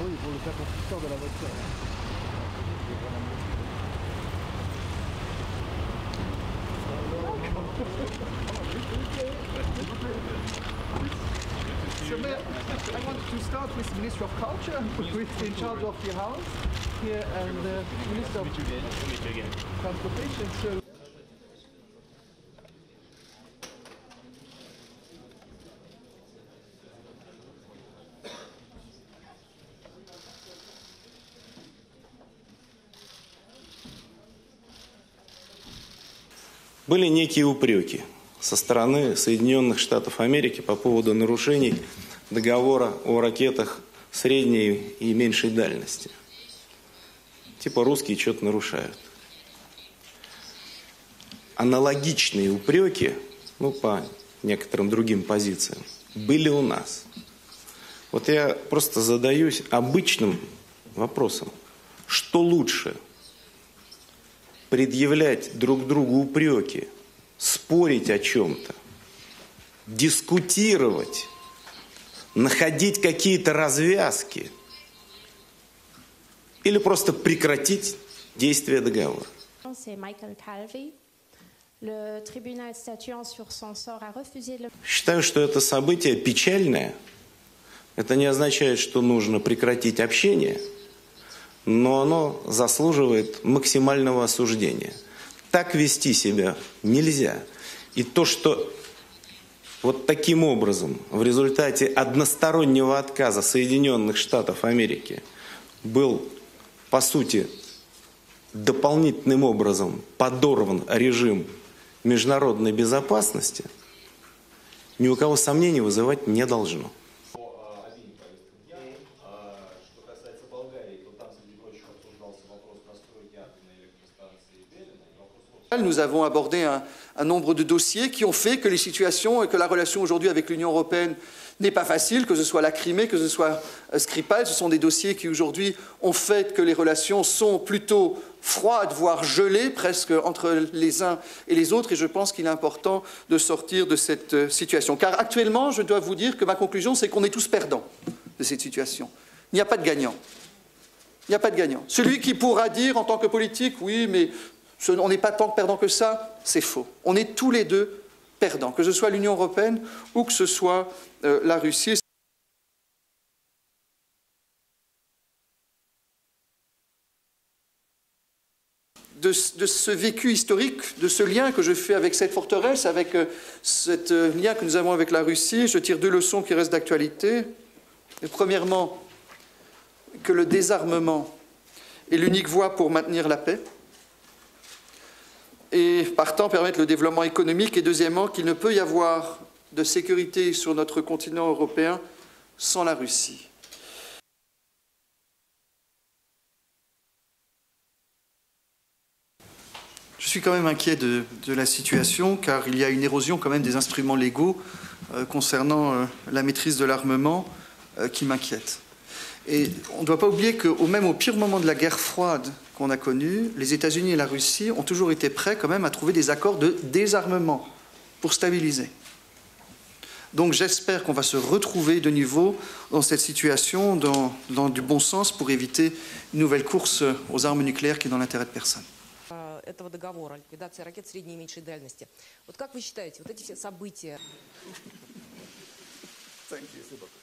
oui, pour le faire quand tu sors de la voiture. So I want to start with the Minister of Culture, who is in charge of the house here, and the Minister of Transportation. So были некие упреки со стороны Соединенных Штатов Америки по поводу нарушений договора о ракетах средней и меньшей дальности. Типа русские что-то нарушают. Аналогичные упреки, по некоторым другим позициям, были у нас. Вот я просто задаюсь обычным вопросом. Что лучше? Предъявлять друг другу упреки, спорить о чем-то, дискутировать, находить какие-то развязки или просто прекратить действие договора. Считаю, что это событие печальное. Это не означает, что нужно прекратить общение, но оно заслуживает максимального осуждения. Так вести себя нельзя. И то, что вот таким образом в результате одностороннего отказа Соединенных Штатов Америки был, по сути, дополнительным образом подорван режим международной безопасности, ни у кого сомнений вызывать не должно. Nous avons abordé un nombre de dossiers qui ont fait que les situations et que la relation aujourd'hui avec l'Union européenne n'est pas facile, que ce soit la Crimée, que ce soit Skripal. Ce sont des dossiers qui aujourd'hui ont fait que les relations sont plutôt froides, voire gelées presque entre les uns et les autres. Et je pense qu'il est important de sortir de cette situation. Car actuellement, je dois vous dire que ma conclusion, c'est qu'on est tous perdants de cette situation. Il n'y a pas de gagnant. Il n'y a pas de gagnant. Celui qui pourra dire en tant que politique, oui, mais on n'est pas tant perdant que ça, c'est faux. On est tous les deux perdants, que ce soit l'Union européenne ou que ce soit la Russie. De ce vécu historique, de ce lien que je fais avec cette forteresse, avec ce lien que nous avons avec la Russie, je tire deux leçons qui restent d'actualité. Premièrement, que le désarmement est l'unique voie pour maintenir la paix et partant permettre le développement économique, et deuxièmement qu'il ne peut y avoir de sécurité sur notre continent européen sans la Russie. Je suis quand même inquiet de la situation, car il y a une érosion quand même des instruments légaux concernant la maîtrise de l'armement qui m'inquiète. Et on ne doit pas oublier que même au pire moment de la guerre froide qu'on a connue, les États-Unis et la Russie ont toujours été prêts quand même à trouver des accords de désarmement pour stabiliser. Donc j'espère qu'on va se retrouver de nouveau dans cette situation, dans du bon sens, pour éviter une nouvelle course aux armes nucléaires qui est dans l'intérêt de personne. Этого договора, ликвидация ракет средней и меньшей дальности. Вот как вы считаете, вот эти все события... Thank you.